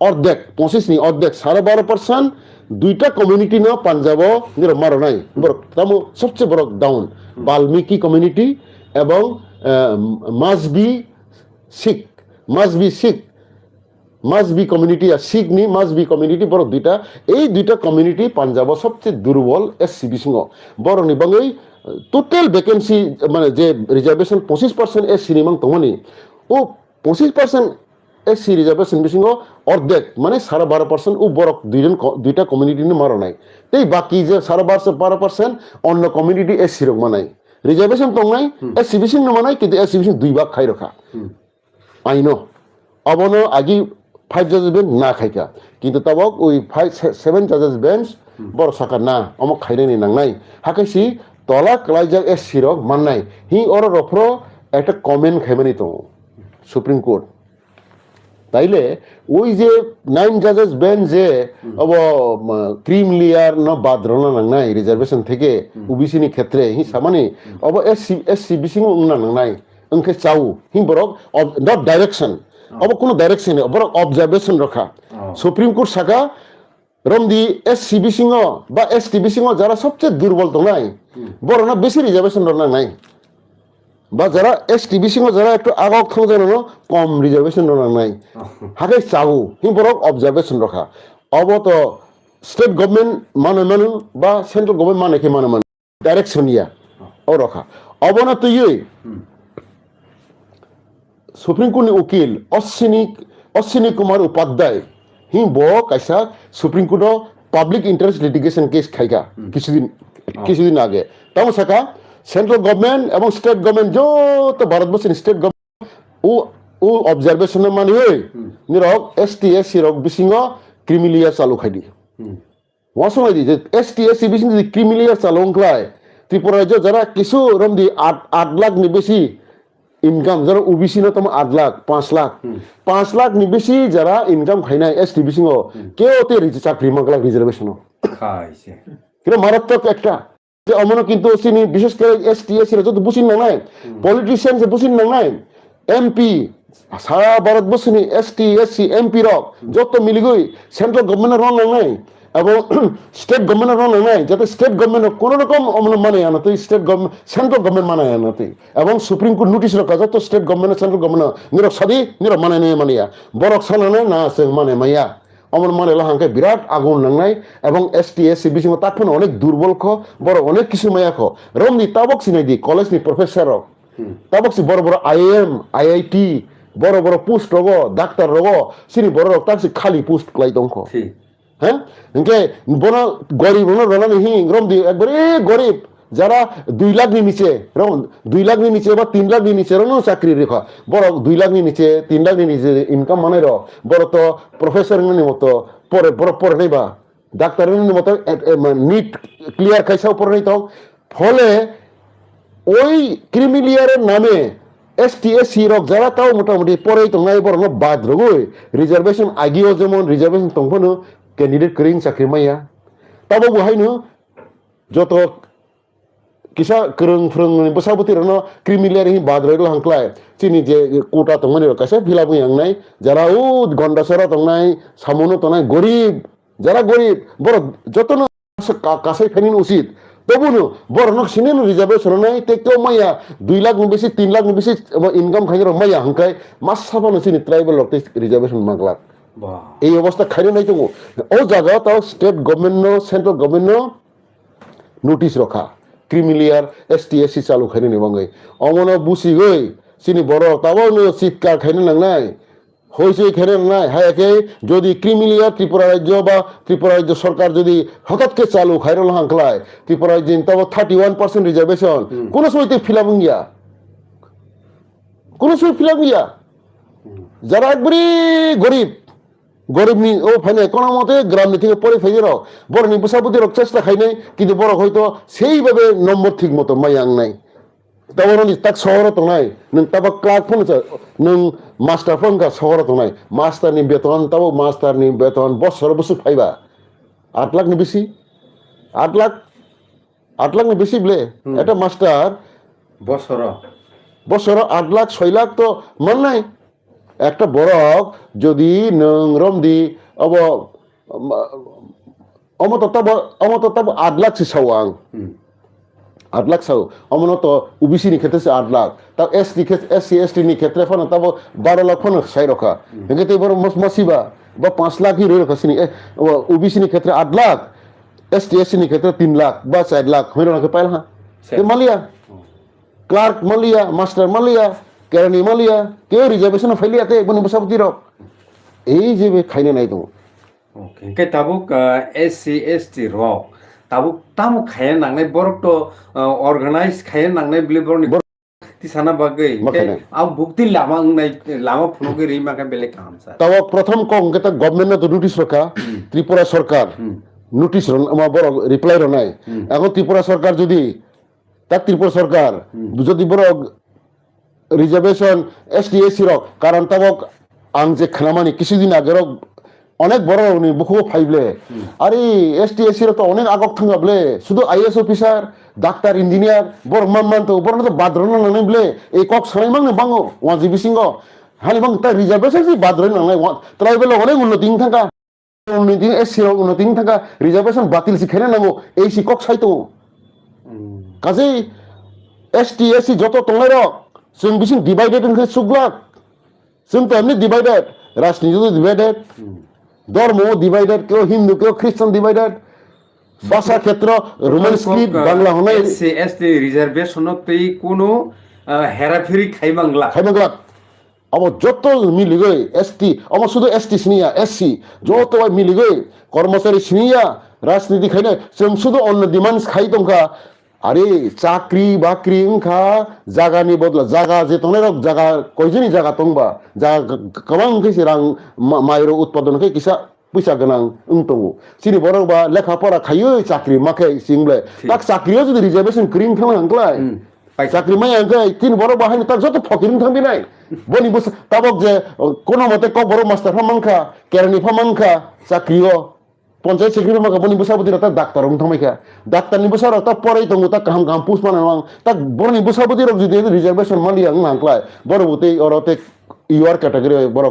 অর্ধেক 25 নি অর্ধেক 12.5% দুইটা কমিউনিটি না পাঞ্জাব মারো নাই তামো সবচেয়ে বড় ডাউন বাল্মীকি কমিউনিটি এবং মাসবি শিখ মাসবি শিখ মাসবি কমিউনিটি আর শিখ নি মাসবি কমিউনিটি বড় দুইটা এই দুইটা কমিউনিটি পাঞ্জাব সবচেয়ে দুর্বল এসসি সিংহ বড় নিবাঙ্গই টোটাল ভ্যাকেন্সি মানে যে রিজার্ভেশন 25% এসসি নিমাং তমনি ও 25% এসসি রিজার্ভেশন বিসিংহ অর্ধেক মানে 12.5% ও বড় দুইটা কমিউনিটি মারো নাই এই বাকি যে 12.5% অন্য কমিউনিটি এসসি রক মানাই রিজার্ভেশন তো নাই এসসি বিসিং মানাই কিন্তু এসসি বিসিং দুই ভাগ খাই রাখা আইনো অবনো আগি 5 জাজেস বেঞ্চ না খাইকা কিন্তু তাবক ওই 7 জাজেস বেঞ্চ বড় সাকা না অমক খাইরেনি নাংনাই হাকাইছি তলা ক্লাইজাক এসসি রক মাননাই হি ওর রফ্র একটা কমেন্ট খাইমানি তো সুপ্রিম কোর্ট তাইলে ওই যে 9 জাজেস বেঞ্চ যে অব ক্রিম লিয়ার না বাদ রনা নাংনাই রিজার্ভেশন থেকে ওবিসি নি ক্ষেত্রে হি সামানি of SC বিসিং উংনা নাংনাই ওংকে chow he Borok not direction of কোনো ডাইরেকশন বরক অবজারভেশন রাখা সুপ্রিম কোর্ট শাখা রমদি এসসি বিসিং বা এসটি বিসিং যারা সবচেয়ে দুর্বল তো নাই বড় না বেশি রিজার্ভেশন রনা নাই বা যারা এসটি বিসিং যারা একটু আগক থাকা জানো কম রিজার্ভেশন রনা নাই হাকে চাউ হি বরক অবজারভেশন রাখা অব তো স্টেট গভর্নমেন্ট মানে মানু বা সেন্ট্রাল গভর্নমেন্ট মানে কি মানে ডাইরেকশন ইয়া ও রাখা অবনা তুই সুপ্রিম কোর্ট উকিল অশ্বিনী কুমার উপাধ্যায় হি ব কাইসা supreme court public interest litigation case খাইকা কিছুদিন আগে তাও সাকা সেন্ট্রাল গভর্নমেন্ট এবং স্টেট গভর্নমেন্ট যত ভারতবর্ষের স্টেট গভর্নমেন্ট ও অবজারভেশন মানে হই নিরক এসটি এসসি রক বিসিং ক্রিমিলিয়ার চালু খাই দি ওয়া সময় দি যে এসটি এসসি বিসিং যদি ক্রিমিলিয়ার চালু খায় ত্রিপুরা রাজ্য যারা কিছু রমদি 8 লাখ নি বেশি ইনকাম যারা ওবিসি না তোমার 8 লাখ 5 লাখ নি বেশি যারা ইনকাম খাইনাই এসটি বিসিং কেউ তে চাকরি মাগলা রিজার্ভেশন খাইছে কিন্তু মারাত্মক একটা যে অমন কিন্তু চিনি বিশেষ করে এসটি এসসি যত বুঝিন না নাই পলিটিশিয়ান যে বুঝিন না নাই এমপি সারা ভারতবর্ষনি এসটি এসসি এমপি রক যত মিলি গই সেন্ট্রাল গভর্নমেন্টের রং নাই এবং স্টেট গভর্নমেন্টের রং নাই যাতে স্টেট গভর্নমেন্ট কোনো রকম মানে আনাতে স্টেট গভর্নমেন্ট সেন্ট্রাল গভর্নমেন্ট মানে আনাতে এবং সুপ্রিম কোর্ট নোটিশ রাখা যত স্টেট গভর্নমেন্ট সেন্ট্রাল গভর্নমেন্ট নিরক সাদি নিরক মানে নেই মানিয়া বরক সানানে না আছে মানে মাইয়া অমন মানে হাঙ্কে বিরাট আগুন নাংনাই এবং এসটি এসসি বিসিং তাকফোন অনেক দুর্বল খ বড় অনেক কিছু মাইয়া খ রমনি তাবক সিনাই দি কলেজ নি প্রফেসর তাবক সি বড় বড় আইএম আইআইটি বড় বড় পোস্ট রগ ডাক্তার রগ সিনি বড় রগ তাকসি খালি পোস্ট ক্লাই দংখ হ্যাঁ ইনকে বড় গরিব রনানি হি রমদি একবারে গরিব যারা 2 লাখ নিচে রকম 2 লাখ নিচে বা 3 লাখ নিচে রনো চাকরি রেখা বড় 2 লাখ নিচে 3 লাখ নিচে ইনকাম মানে বড় তো প্রফেসর মতো পরে বড় পরে নেই বা ডাক্তার মতো নিট ক্লিয়ার খাইসাও পরে নেই তো ফলে ওই ক্রিমিলিয়ারের নামে এসটি এসসি রক যারা তাও মোটামুটি পরেই তো নাই বড় বাদ রগই রিজার্ভেশন আগিও যেমন রিজার্ভেশন তংফনো ক্যান্ডিডেট করিং চাকরি মাইয়া তাবো বহাইনো যত কিসা kereng freng besaboti rano krimiler hi badroi lo hangklai chini je kota tongmani ro kaisa phila bui hangnai jara u gondasara tongnai samono tongnai gorib jara gorib bor jotono kasai phanin usit তবুনো বড় নক সিনেন রিজার্ভেশন নাই তে কেউ মাইয়া 2 লাখ নি বেশি 3 লাখ নি বেশি ইনকাম খাইর মাইয়া হাঙ্কাই মাস সাবানো সিনি ট্রাইবাল লোক রিজার্ভেশন মাগলা এই অবস্থা খাইরে নাই তো ও জায়গা তাও state government central government notice রাখা ক্রিমিলিয়ার এসটি এসসি চালু খাইনে নিবাঙ্গই অমন বুসি গই সিনি বড় তাও চিৎকার খাইনে নাংনাই হয়েছে খেলে নাই হ্যাঁ একে যদি ক্রিমিলিয়ার ত্রিপুরা রাজ্য বা ত্রিপুরা রাজ্য সরকার যদি হঠাৎকে চালু খাইরল হাঙ্কলায় ত্রিপুরা রাজ্য তবে 31% রিজার্ভেশন কোন সময়তে ফিলাবং গিয়া কোন সময় ফিলাবং গিয়া যারা একবারে গরিব গরিব নি ও ফাইনে কোনো মতে গ্রাম থেকে পরে ফেজের বড় নি বসাপতি রক চেষ্টা খাই নাই কিন্তু বড় হয়তো সেইভাবে নম্বর ঠিক মতো মাইয়াং নাই তাবরনি তাক শহর তো নাই নং তাবা ক্লার্ক ফোন নং মাস্টার ফোন কা শহর তো নাই মাস্টার নি বেতন তাবো মাস্টার নি বেতন বছর বছর পাইবা 8 লাখ নি বেশি 8 লাখ নি বেশি বলে এটা মাস্টার বছর 8 লাখ 6 লাখ তো মান নাই একটা বরক যদি নং রমদি অব অমত তব 8 লাখ সাও আং 8 লাখ সাও অমনত ওবিসি ni ক্ষেত্রে 8 লাখ তাও এসসি এসটি ni ক্ষেত্রে ফোন তাও 12 লাখ ফোন সাই রখা হেগে তে বড় মসিবা বা 5 লাখ হি রখা সিনি ওবিসি ni ক্ষেত্রে 8 লাখ এসটি এসসি ni ক্ষেত্রে 3 লাখ বা 4 লাখ হইরো না পাইল হা তে মালিয়া ক্লার্ক মালিয়া মাস্টার মালিয়া কেরানি মালিয়া কেউ রিজার্ভেশন ফাইলিয়াতে বনি বসাবতি রক এই যে খাইনে নাই তো Okay. Cái tabuk SC ST rock tabuk tamu khaya nangnai borok to organize khaya nangnai bili borni ti sana bagai ke au bukti lama ngai lama phunogei ri maka bele kam sa তাও প্রথম কম গেতা গভর্নমেন্ট তো নোটিশ রাখা ত্রিপুরা সরকার নোটিশ আমার বড় রিপ্লাই নাই এখন ত্রিপুরা সরকার যদি তার ত্রিপুরা সরকার যদি বড় রিজার্ভেশন এসটি এসি রক কারণ তাবক আং যে খানামানি কিছুদিন আগের অনেক বড় উনি বুকু ফাইবলে আরে এসটি এসি তো অনেক আগক থাঙ্গাবলে শুধু আইএস অফিসার ডাক্তার ইঞ্জিনিয়ার বড় মান তো বড় তো বাদরন নানাইবলে এই কক সারাই মাংনে বাঙ্গো ওয়াজি বিসিঙ্গ হালি বাং তা রিজার্ভেশন সি বাদরন নানাই ট্রাইবেল অনেক উন্নতি থাকা উন্নতি এসি উন্নতি থাকা রিজার্ভেশন বাতিল শিখেনে নাঙ্গো এই সি কক সাইতো কাজে এসটি এসি যত তংলাই রক जों बिसिं डिवाइडेड होनखो सुग्लाक जों तो एमनि डिवाइडेड राजनीति डिवाइडेड धर्म डिवाइडेड केउ हिंदू केउ ख्रिस्टान डिवाइडेड भाषा क्षेत्र रोमान स्क्रिप्ट बांग्ला होनाय एससी एसटी रिजर्वेशन तै कोनो हेराफेरि खाइबांग्ला अब যত মিলিগৈ এসটি আমার শুধু এসটি সিনিয়া এসসি যত মিলিগৈ কর্মচারী সিনিয়া রাজনীতি খাইনে जों শুধু অন্য ডিমান্ড খাই দंखा আরে চাকরি বাকরি ওংখা জাগানি বদলা জাগা যে তনেরক জাগা কয়জনই জাগা তংবা জাগা গোबां কইছে রাং মাইর উৎপাদন কই কিসা পয়সা গোनां দङ सिनि बरबा लेखा पढ़ा खायो চাকরি মাখে সিংলে তাক চাকরিও যদি রিজার্ভেশন ক্রিম থানা আংলায় চাকরি মাই আংকাই তিন বড় বাহানি তাক যত ফকিরিং থামবি নাই বনি বস তাবক যে কোন মতে ক বড় মাস্টার ফামানখা কেরানি ফামানখা চাকরিও পঞ্চায়েত সেক্রেটারি মাকা বনি বসাবতি তা ডাক্তার রং থামাইখা ডাক্তারনি বসার তা পরেই দङ তা কাহাম কাহাম পুষ মানাং তা বনি বসাবতি রক যদি রিজার্ভেশন মালিয়া নাংক্লায় বড়বতে অরতে ইউআর ক্যাটাগরি বড়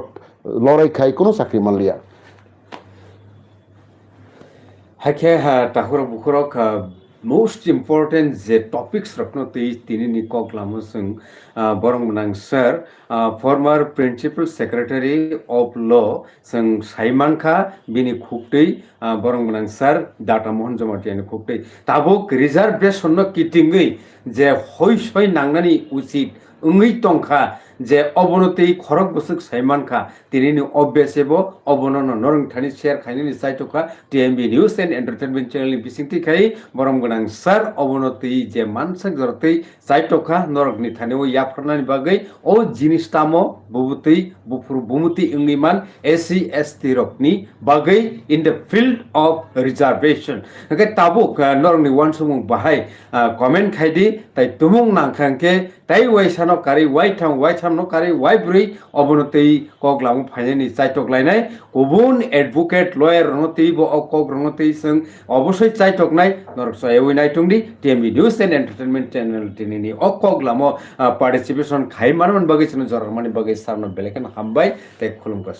লড়াই খাই কোনো চাকরি মালিয়া হাকে তাহরা বুখরক most important যে topics rakno tei tini ni koklamo sung borong nang sir former principal secretary of law sung Saiman Kha bini khuptei borong nang sir data mohan jamatiani khuptei tabuk reservation no kitingei je hoi soi nangnani usit ungei tongkha যে অবনতি খরক বসুক সাইমান খা তিনি অভ্যাসেব অবনন নরং থানি শেয়ার খাইনি সাইটকা TMB news and entertainment channel বিসিংতি খাই বরম গনাং সার অবনতি যে মানসক জরতই সাইটকা নরগনি থানি ও ইয়াফরনানি বাগৈ ও জিনিসতামো বুবুতি বুফুর বুমুতি ইংলিমান এসসি এসটি রকনি বাগৈ in the field of reservation কে তাবুক নরংনি ওয়ানসুমুং বাহাই কমেন্ট খাইদি তাই তুমুং নাংখাংকে তাই ওয়াইসানো কারি ওয়াইথাং ওয়াইথামনো কারি ওয়াইব্রই অবনতি কগলামু ফাইনানি চাইটক লাইনাই গুবুন এডভোকেট লয়ার রনতি ব অকক রনতি সং অবশ্যই চাইটক নাই নরক সয়উই নাইটুংদি TMB news and entertainment channel টিনিনি অকগলামো পার্টিসিপেশন খাই মানমান বাগै জন জরমানি বাগै সামনে বেলেকেন হামবাই তাই খুলুমকাস